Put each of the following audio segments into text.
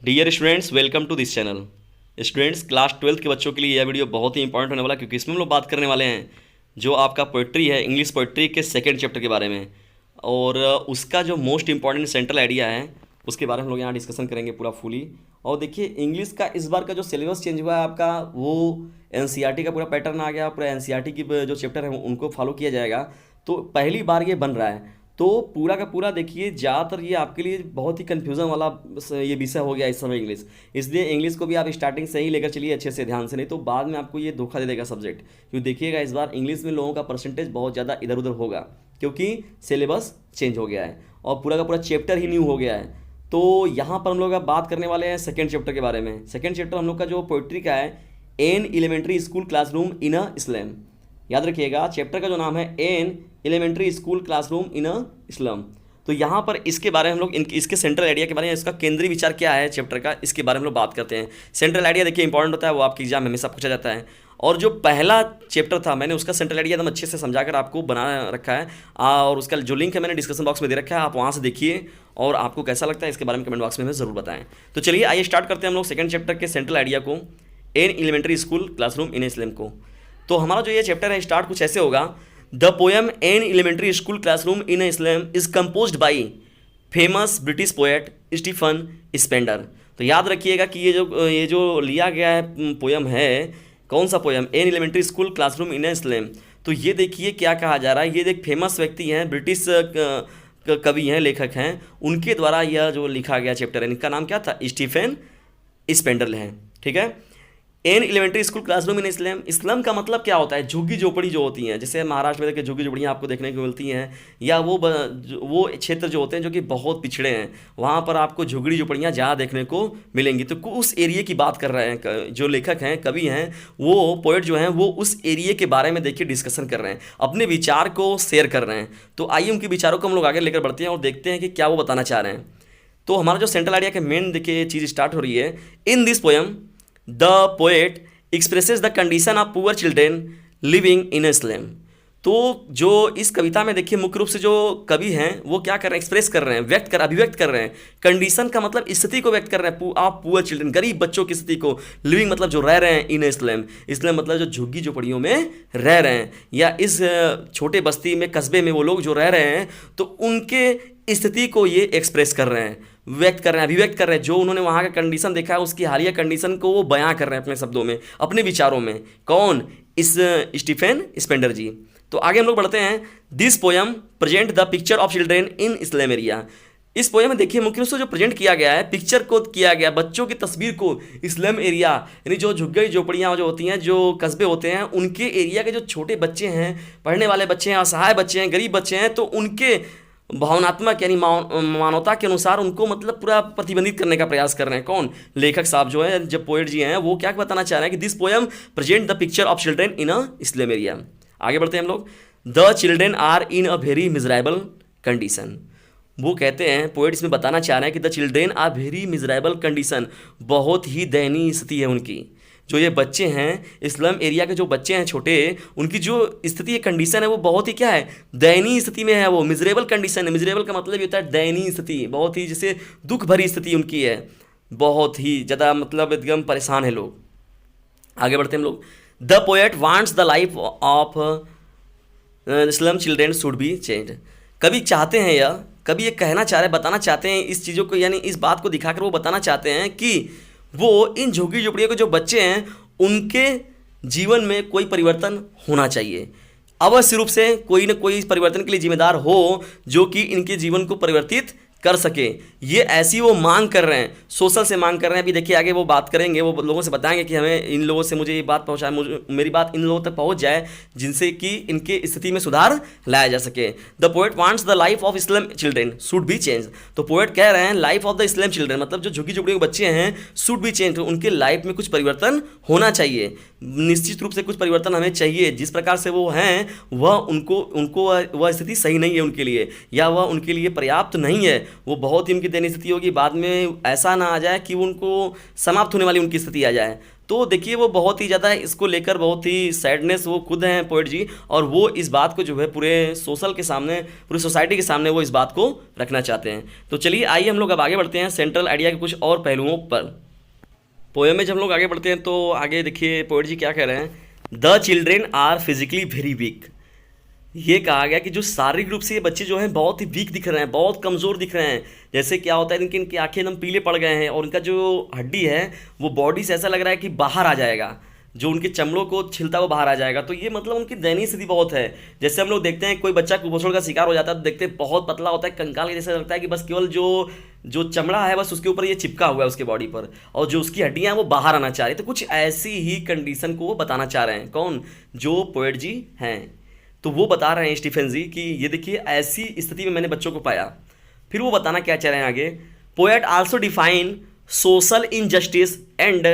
Dear students, welcome to this channel. Students, class 12 के बच्चों के लिए यह वीडियो बहुत ही इंपॉर्टेंट होने वाला है, क्योंकि इसमें हम लोग बात करने वाले हैं जो आपका पोइट्री है, इंग्लिश पोइट्री के सेकंड चैप्टर के बारे में। और उसका जो मोस्ट इंपॉर्टेंट सेंट्रल आइडिया है उसके बारे में हम लोग यहाँ डिस्कशन करेंगे पूरा फुली। और देखिए, इंग्लिश का इस बार का जो सिलेबस चेंज हुआ है आपका, वो एनसीईआरटी का पूरा पैटर्न आ गया। पूरा एनसीईआरटी की जो चैप्टर है उनको फॉलो किया जाएगा। तो पहली बार ये बन रहा है, तो पूरा का पूरा देखिए, ज़्यादातर ये आपके लिए बहुत ही कन्फ्यूज़न वाला ये विषय हो गया इस समय इंग्लिश। इसलिए इंग्लिश को भी आप स्टार्टिंग से ही लेकर चलिए अच्छे से, ध्यान से, नहीं तो बाद में आपको ये धोखा दे देगा सब्जेक्ट। क्योंकि देखिएगा, इस बार इंग्लिश में लोगों का परसेंटेज बहुत ज़्यादा इधर उधर होगा, क्योंकि सिलेबस चेंज हो गया है और पूरा का पूरा चैप्टर ही न्यू हो गया है। तो यहाँ पर हम लोग अब बात करने वाले हैं सेकेंड चैप्टर के बारे में। सेकेंड चैप्टर हम लोग का जो पोइट्री का है, an elementary school classroom in a slum. याद रखिएगा, चैप्टर का जो नाम है an elementary school classroom in a slum. तो यहाँ पर इसके बारे में हम लोग इसके सेंट्रल आइडिया के बारे में, इसका केंद्रीय विचार क्या है चैप्टर का, इसके बारे में हम लोग बात करते हैं। सेंट्रल आइडिया देखिए इंपॉर्टेंट होता है, वो आपकी एग्जाम में हमेशा पूछा जाता है। और जो पहला चैप्टर था, मैंने उसका सेंट्रल आइडिया एकदम अच्छे से समझाकर आपको बना रखा है। और उसका जो लिंक है मैंने डिस्क्रिप्शन बॉक्स में दे रखा है, आप वहाँ से देखिए और आपको कैसा लगता है इसके बारे में कमेंट बॉक्स में हमें ज़रूर बताएं। तो चलिए आइए स्टार्ट करते हैं हम लोग सेकंड चैप्टर के सेंट्रल आइडिया को, an elementary school classroom in slum को। तो हमारा जो ये चैप्टर है स्टार्ट कुछ ऐसे होगा। The poem an elementary school classroom in a slum is composed by famous British poet Stephen Spender. तो याद रखिएगा कि ये जो लिया गया है पोएम है, कौन सा poem, an elementary school classroom in a slum. तो ये देखिए क्या कहा जा रहा है, ये एक फेमस व्यक्ति हैं, ब्रिटिश कवि हैं, लेखक हैं, उनके द्वारा यह जो लिखा गया चैप्टर है, इनका नाम क्या था, स्टीफन स्पेंडर है। ठीक है। An elementary school classroom in a slum. A slum का मतलब क्या होता है, झुग्गी झोपड़ी जो होती हैं, जैसे महाराष्ट्र में देखिए झुग्गी झोपड़ियाँ आपको देखने को मिलती हैं, या वो क्षेत्र जो होते हैं जो कि बहुत पिछड़े हैं, वहाँ पर आपको झुग्गी झोपड़ियाँ ज़्यादा देखने को मिलेंगी। तो उस एरिया की बात कर रहे हैं जो लेखक हैं, कवि हैं, वो पोएट जो हैं, वो उस एरिया के बारे में देखिए डिस्कशन कर रहे हैं, अपने विचार को शेयर कर रहे हैं। तो आइए उनके विचारों को हम लोग आगे लेकर बढ़ते हैं और देखते हैं कि क्या वो बताना चाह रहे हैं। तो हमारा जो सेंट्रल आइडिया के मेन देखिए चीज़ स्टार्ट हो रही है। In this poem the poet expresses the condition of poor children living in a slum. तो जो इस कविता में देखिए मुख्य रूप से जो कवि हैं वो क्या कर रहे हैं, एक्सप्रेस कर रहे हैं, अभिव्यक्त कर रहे हैं। कंडीशन का मतलब स्थिति को व्यक्त कर रहे हैं, आप पुअर चिल्ड्रेन, गरीब बच्चों की स्थिति को, लिविंग मतलब जो रह रहे हैं, इन अ स्लम, स्लम मतलब जो झुग्गी झोपड़ियों में रह रहे हैं, या इस छोटे बस्ती में, कस्बे में वो लोग जो रह रहे हैं, तो उनके स्थिति को ये एक्सप्रेस कर रहे हैं, व्यक्त कर रहे हैं, अभिव्यक्त कर रहे हैं। जो उन्होंने वहाँ का कंडीशन देखा है, उसकी हालिया कंडीशन को वो बयां कर रहे हैं अपने शब्दों में, अपने विचारों में। कौन, इस स्टीफन स्पेंडर जी। तो आगे हम लोग बढ़ते हैं। This poem present the picture of children in slum area. इस पोएम में देखिए मुख्य रूप से जो प्रेजेंट किया गया है, पिक्चर को किया गया, बच्चों की तस्वीर को स्लम एरिया, यानी जो झुग्गी झोपड़ियाँ जो होती हैं, जो कस्बे होते हैं, उनके एरिया के जो छोटे बच्चे हैं, पढ़ने वाले बच्चे हैं, असहाय बच्चे हैं, गरीब बच्चे हैं, तो उनके भावनात्मक यानी मानवता के अनुसार उनको मतलब पूरा प्रतिबंधित करने का प्रयास कर रहे हैं। कौन, लेखक साहब जो है, जब पोएट जी हैं, वो क्या बताना चाह रहे हैं कि this poem present the picture of children in a slum area. आगे बढ़ते हैं हम लोग। The children are in a very miserable condition. वो कहते हैं, पोएट इसमें बताना चाह रहे हैं कि the children are very miserable condition, बहुत ही दयनीय स्थिति है उनकी। जो ये बच्चे हैं, स्लम एरिया के जो बच्चे हैं छोटे, उनकी जो स्थिति है, कंडीशन है, वो बहुत ही क्या है, दयनीय स्थिति में है। वो मिजरेबल कंडीशन है। मिजरेबल का मतलब ये होता है दयनीय स्थिति, बहुत ही जैसे दुख भरी स्थिति उनकी है, बहुत ही ज़्यादा मतलब एकदम परेशान है लोग। आगे बढ़ते हैं हम लोग। The poet wants the life of slum children should be change. कभी चाहते हैं, या कभी ये कहना चाह रहे, बताना चाहते हैं इस चीज़ों को, यानी इस बात को दिखाकर वो बताना चाहते हैं कि वो इन झुग्गी झोपड़ियों के जो बच्चे हैं, उनके जीवन में कोई परिवर्तन होना चाहिए। अवश्य रूप से कोई न कोई परिवर्तन के लिए जिम्मेदार हो, जो कि इनके जीवन को परिवर्तित कर सके। ये ऐसी वो मांग कर रहे हैं, सोशल से मांग कर रहे हैं। अभी देखिए आगे वो बात करेंगे, वो लोगों से बताएंगे कि हमें इन लोगों से, मुझे ये बात पहुंचाए, मेरी बात इन लोगों तक पहुंच जाए, जिनसे कि इनके स्थिति में सुधार लाया जा सके। The poet wants the life of slum children should be change. तो पोएट कह रहे हैं life of the slum children मतलब जो झुग्गी झोपड़ी के बच्चे हैं, शुड बी चेंज, तो उनके लाइफ में कुछ परिवर्तन होना चाहिए। निश्चित रूप से कुछ परिवर्तन हमें चाहिए। जिस प्रकार से वो हैं, वह उनको वह स्थिति सही नहीं है उनके लिए, या वह उनके लिए पर्याप्त नहीं है। वो बहुत ही उनकी दयनीय स्थिति होगी, बाद में ऐसा ना आ जाए कि उनको समाप्त होने वाली उनकी स्थिति आ जाए। तो देखिए वो बहुत ही ज़्यादा इसको लेकर बहुत ही सैडनेस, वो खुद हैं पोएट जी, और वो इस बात को जो है पूरे सोशल के सामने, पूरी सोसाइटी के सामने वो इस बात को रखना चाहते हैं। तो चलिए आइए हम लोग अब आगे बढ़ते हैं सेंट्रल आइडिया के कुछ और पहलुओं पर। पोएम में जब हम लोग आगे बढ़ते हैं तो आगे देखिए पोएट जी क्या कह रहे हैं। The children are physically very weak. ये कहा गया कि जो शारीरिक रूप से ये बच्चे जो हैं बहुत ही वीक दिख रहे हैं, बहुत कमज़ोर दिख रहे हैं। जैसे क्या होता है इनकी इनकी आंखें एकदम पीले पड़ गए हैं, और उनका जो हड्डी है वो बॉडी से ऐसा लग रहा है कि बाहर आ जाएगा, जो उनके चमड़ों को छिलता हुआ बाहर आ जाएगा। तो ये मतलब उनकी दयनीय स्थिति बहुत है। जैसे हम लोग देखते हैं कोई बच्चा कुपोषण का शिकार हो जाता है तो देखते हैं बहुत पतला होता है, कंकाल के जैसा लगता है कि बस केवल जो जो चमड़ा है बस उसके ऊपर ये चिपका हुआ है उसके बॉडी पर, और जो उसकी हड्डियां हैं वो बाहर आना चाह रही है। तो कुछ ऐसी ही कंडीशन को वो बताना चाह रहे हैं, कौन, जो पोएट जी हैं। तो वो बता रहे हैं स्टीफन जी कि ये देखिए ऐसी स्थिति में मैंने बच्चों को पाया। फिर वो बताना क्या चाह रहे हैं आगे। Poet also define social injustice and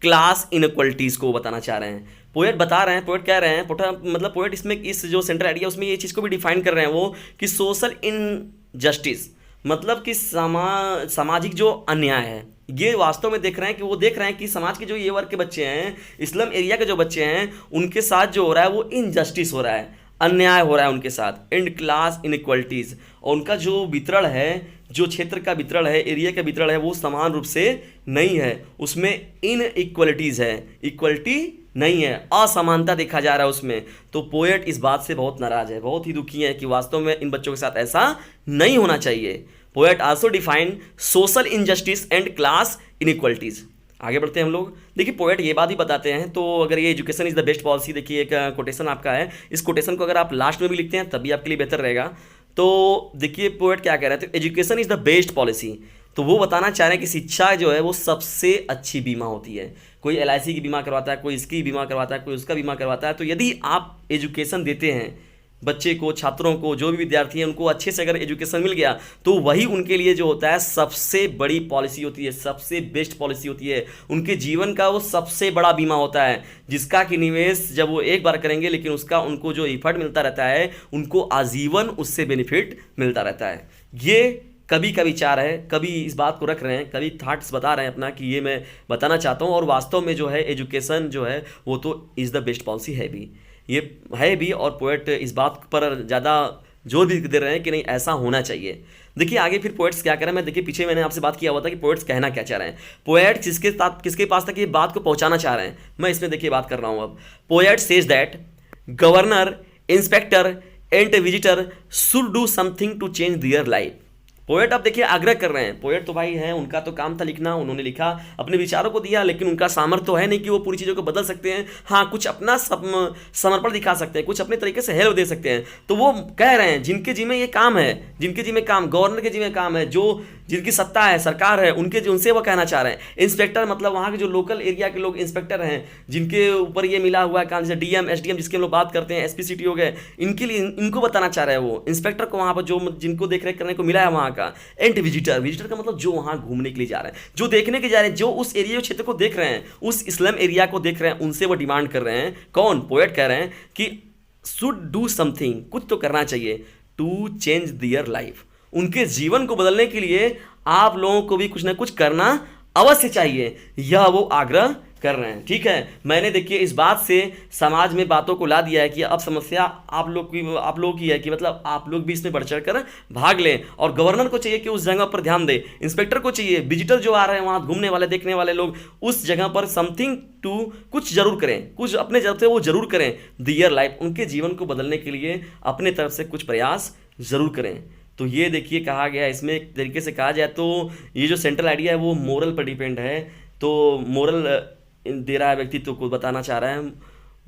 class inequalities को बताना चाह रहे हैं। पोएट बता रहे हैं, पोएट कह रहे हैं, मतलब पोएट इसमें इस जो सेंट्रल आइडिया उसमें ये चीज़ को भी डिफाइन कर रहे हैं वो, कि सोशल इनजस्टिस मतलब कि सामाजिक जो अन्याय है, ये वास्तव में देख रहे हैं कि वो देख रहे हैं कि समाज के जो ये वर्ग के बच्चे हैं, इस्लाम एरिया के जो बच्चे हैं, उनके साथ जो हो रहा है वो इनजस्टिस हो रहा है, अन्याय हो रहा है उनके साथ। एंड क्लास इनइक्वलिटीज़, और उनका जो वितरण है, जो क्षेत्र का वितरण है, एरिया का वितरण है, वो समान रूप से नहीं है, उसमें इनइक्वलिटीज़ है, इक्वलिटी नहीं है, असमानता देखा जा रहा है उसमें। तो पोएट इस बात से बहुत नाराज है, बहुत ही दुखी है कि वास्तव में इन बच्चों के साथ ऐसा नहीं होना चाहिए। Poet also define social injustice and class inequalities. आगे बढ़ते हैं हम लोग। देखिए पोएट ये बात ही बताते हैं, तो अगर ये education is the best policy, देखिए एक कोटेशन आपका है, इस कोटेशन को अगर आप लास्ट में भी लिखते हैं तब भी आपके लिए बेहतर रहेगा। तो देखिए पोएट क्या कह रहे हैं, तो education is the best policy. तो वो बताना चाह रहे हैं कि शिक्षा जो है वो सबसे अच्छी बीमा होती है। कोई LIC की बीमा करवाता है, कोई इसकी बीमा करवाता है, कोई उसका बीमा करवाता है। तो यदि आप एजुकेशन देते हैं बच्चे को, छात्रों को, जो भी विद्यार्थी हैं उनको अच्छे से अगर एजुकेशन मिल गया तो वही उनके लिए जो होता है सबसे बड़ी पॉलिसी होती है, सबसे बेस्ट पॉलिसी होती है। उनके जीवन का वो सबसे बड़ा बीमा होता है, जिसका कि निवेश जब वो एक बार करेंगे लेकिन उसका उनको जो इफर्ट मिलता रहता है उनको आजीवन उससे बेनिफिट मिलता रहता है। ये कभी का विचार है, कभी इस बात को रख रहे हैं, कभी थॉट्स बता रहे हैं अपना कि ये मैं बताना चाहता हूँ। और वास्तव में जो है एजुकेशन जो है वो तो इज़ द बेस्ट पॉलिसी है भी, ये है भी। और पोएट इस बात पर ज़्यादा जोर भी दे रहे हैं कि नहीं ऐसा होना चाहिए। देखिए आगे फिर पोएट्स क्या कर रहे हैं, मैं देखिए पीछे मैंने आपसे बात किया हुआ था कि पोएट्स कहना क्या चाह रहे हैं। पोएट किसके पास तक ये बात को पहुंचाना चाह रहे हैं, मैं इसमें देखिए बात कर रहा हूँ अब। Poet says that governor, inspector and visitor should do something to change their life. Poet अब देखिए आग्रह कर रहे हैं, पोएट तो भाई हैं, उनका तो काम था लिखना, उन्होंने लिखा, अपने विचारों को दिया, लेकिन उनका सामर्थ्य तो है नहीं कि वो पूरी चीज़ों को बदल सकते हैं। हाँ कुछ अपना समर्पण दिखा सकते हैं, कुछ अपने तरीके से हेल्प दे सकते हैं। तो वो कह रहे हैं जिनके जिम्मे ये काम है, जिनके जिम्मे काम, गवर्नर के जिम्मे काम है, जो जिनकी सत्ता है, सरकार है, उनसे वो कहना चाह रहे हैं। इंस्पेक्टर मतलब वहाँ के जो लोकल एरिया के लोग इंस्पेक्टर हैं, जिनके ऊपर ये मिला हुआ है काम, जैसे DM SDM जिसके हम लोग बात करते हैं, SP CT हो गए, इनके लिए इनको बताना चाह रहे हैं वो इंस्पेक्टर को, वहाँ पर जो जिनको देख रेख करने को मिला है वहाँ का। एंड विजिटर का मतलब जो वहाँ घूमने के लिए जा रहे हैं, जो देखने के जा रहे हैं, जो उस एरिया क्षेत्र को देख रहे हैं, उस इस्लाम एरिया को देख रहे हैं, उनसे वो डिमांड कर रहे हैं। कौन, पोएट कह रहे हैं कि शुड डू समथिंग, कुछ तो करना चाहिए, टू चेंज देयर लाइफ, उनके जीवन को बदलने के लिए आप लोगों को भी कुछ ना कुछ करना अवश्य चाहिए, यह वो आग्रह कर रहे हैं। ठीक है, मैंने देखिए इस बात से समाज में बातों को ला दिया है कि अब समस्या आप लोग की है कि मतलब आप लोग भी इसमें बढ़ चढ़ कर भाग लें। और गवर्नर को चाहिए कि उस जगह पर ध्यान दे, इंस्पेक्टर को चाहिए, विजिटर जो आ रहे हैं वहाँ घूमने वाले, देखने वाले लोग, उस जगह पर समथिंग टू, कुछ जरूर करें, कुछ अपने तरफ से वो जरूर करें, दियर लाइफ, उनके जीवन को बदलने के लिए अपने तरफ से कुछ प्रयास जरूर करें। तो ये देखिए कहा गया, इसमें एक तरीके से कहा जाए तो ये जो सेंट्रल आइडिया है वो मोरल पर डिपेंड है। तो मोरल दे रहा है व्यक्तित्व को बताना चाह रहा है,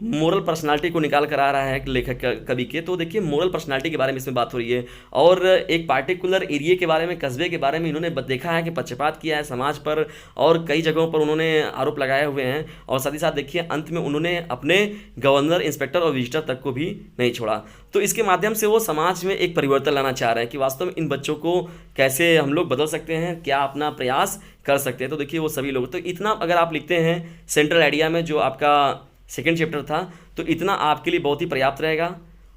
मोरल पर्सनालिटी को निकाल कर आ रहा है लेखक कवि के। तो देखिए मोरल पर्सनालिटी के बारे में इसमें बात हो रही है, और एक पार्टिकुलर एरिया के बारे में, कस्बे के बारे में इन्होंने देखा है कि पक्षपात किया है समाज पर, और कई जगहों पर उन्होंने आरोप लगाए हुए हैं। और साथ ही साथ देखिए अंत में उन्होंने अपने गवर्नर, इंस्पेक्टर और विजिटर तक को भी नहीं छोड़ा। तो इसके माध्यम से वो समाज में एक परिवर्तन लाना चाह रहे हैं कि वास्तव में इन बच्चों को कैसे हम लोग बदल सकते हैं, क्या अपना प्रयास कर सकते हैं। तो देखिए वो सभी लोग, तो इतना अगर आप लिखते हैं सेंट्रल आइडिया में जो आपका सेकेंड चैप्टर था, तो इतना आपके लिए बहुत ही पर्याप्त रहेगा,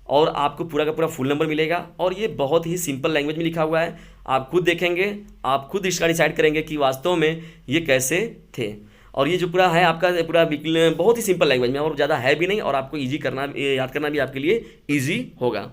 और आपको पूरा का पूरा फुल नंबर मिलेगा। और ये बहुत ही सिंपल लैंग्वेज में लिखा हुआ है, आप खुद देखेंगे, आप खुद इसका डिसाइड करेंगे कि वास्तव में ये कैसे थे। और ये जो पूरा है आपका पूरा बहुत ही सिंपल लैंग्वेज में और ज़्यादा है भी नहीं, और आपको ईजी करना याद करना भी आपके लिए ईजी होगा।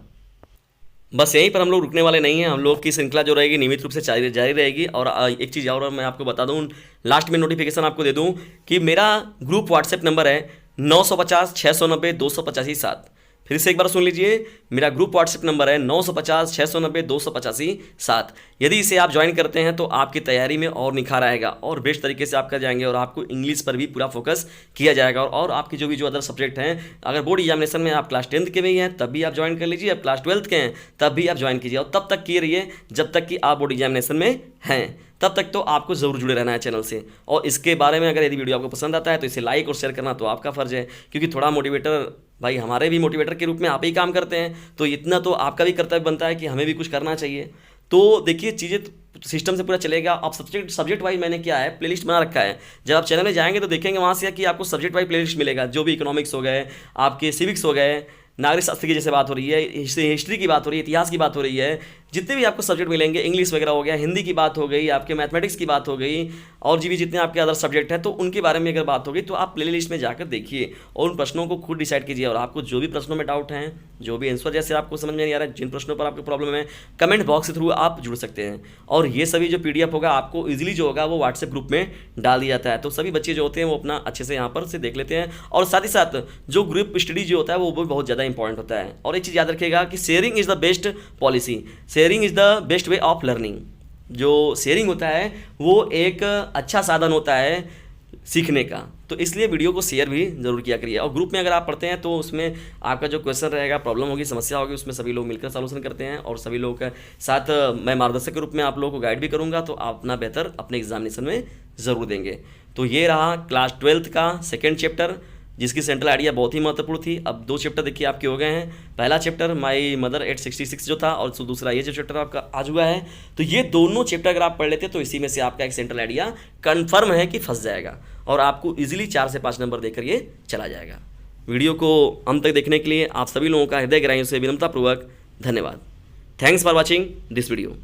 बस यहीं पर हम लोग रुकने वाले नहीं हैं, हम लोग की श्रृंखला जो रहेगी नियमित रूप से जारी रहेगी। और एक चीज़ और मैं आपको बता दूं, लास्ट में नोटिफिकेशन आपको दे दूं कि मेरा ग्रुप व्हाट्सएप नंबर है 950 690 285 7। फिर से एक बार सुन लीजिए, मेरा ग्रुप व्हाट्सएप नंबर है 950 690 285 7। यदि इसे आप ज्वाइन करते हैं तो आपकी तैयारी में और निखार आएगा और बेस्ट तरीके से आप कर जाएंगे, और आपको इंग्लिश पर भी पूरा फोकस किया जाएगा। और आपकी जो अदर सब्जेक्ट हैं, अगर बोर्ड एग्जामिनेशन में आप क्लास 10th के भी हैं तब भी आप ज्वाइन कर लीजिए, अब क्लास 12th के हैं तब भी आप ज्वाइन कीजिए, और तब तक किए रहिए जब तक कि आप बोर्ड एग्जामिनेशन में हैं, तब तक तो आपको ज़रूर जुड़े रहना है चैनल से। और इसके बारे में अगर यदि वीडियो आपको पसंद आता है तो इसे लाइक और शेयर करना तो आपका फ़र्ज़ है, क्योंकि थोड़ा मोटिवेटर भाई हमारे भी मोटिवेटर के रूप में आप ही काम करते हैं, तो इतना तो आपका भी कर्तव्य बनता है कि हमें भी कुछ करना चाहिए। तो देखिए चीज़ें सिस्टम से पूरा चलेगा। आप सब्जेक्ट वाइज मैंने क्या है प्लेलिस्ट बना रखा है, जब आप चैनल में जाएंगे तो देखेंगे वहाँ से कि आपको सब्जेक्ट वाइज प्लेलिस्ट मिलेगा, जो भी इकोनॉमिक्स हो गए, आपके सिविक्स हो गए, नागरिक शास्त्र की जैसे बात हो रही है, हिस्ट्री की बात हो रही है, इतिहास की बात हो रही है, जितने भी आपको सब्जेक्ट मिलेंगे, इंग्लिश वगैरह हो गया, हिंदी की बात हो गई, आपके मैथमेटिक्स की बात हो गई, और भी जितने आपके अदर सब्जेक्ट हैं तो उनके बारे में अगर बात होगी तो आप प्ले लिस्ट में जाकर देखिए और उन प्रश्नों को खुद डिसाइड कीजिए। और आपको जो भी प्रश्नों में डाउट हैं, जो भी आंसर जैसे आपको समझ में नहीं आ रहा है, जिन प्रश्नों पर आपको प्रॉब्लम है, कमेंट बॉक्स के थ्रू आप जुड़ सकते हैं। और ये सभी जो PDF होगा आपको ईजिली जो होगा वो व्हाट्सएप ग्रुप में डाल दिया जाता है, तो सभी बच्चे जो होते हैं वो अपना अच्छे से यहाँ पर से देख लेते हैं। और साथ ही साथ जो ग्रुप स्टडी जो होता है वो भी बहुत ज़्यादा इंपॉर्टेंट होता है। और एक चीज़ याद रखिएगा कि sharing is the best policy, sharing is the best way of learning. जो शेयरिंग होता है वो एक अच्छा साधन होता है सीखने का, तो इसलिए वीडियो को शेयर भी जरूर किया करिए। और ग्रुप में अगर आप पढ़ते हैं तो उसमें आपका जो क्वेश्चन रहेगा, प्रॉब्लम होगी, समस्या होगी, उसमें सभी लोग मिलकर सॉल्यूशन करते हैं, और सभी लोगों के साथ मैं मार्गदर्शक के रूप में आप लोगों को गाइड भी करूंगा, तो आप अपना बेहतर अपने एग्जामिनेशन में ज़रूर देंगे। तो ये रहा क्लास 12th का सेकेंड चैप्टर, जिसकी सेंट्रल आइडिया बहुत ही महत्वपूर्ण थी। अब 2 चैप्टर देखिए आपके हो गए हैं, पहला चैप्टर माई मदर 866 जो था, और दूसरा ये जो चैप्टर आपका आज हुआ है। तो ये दोनों चैप्टर अगर आप पढ़ लेते तो इसी में से आपका एक सेंट्रल आइडिया कन्फर्म है कि फंस जाएगा, और आपको इजीली 4 से 5 नंबर देकर ये चला जाएगा। वीडियो को अंत तक देखने के लिए आप सभी लोगों का हृदय गहराइयों से विनम्रतापूर्वक धन्यवाद। Thanks for watching this video.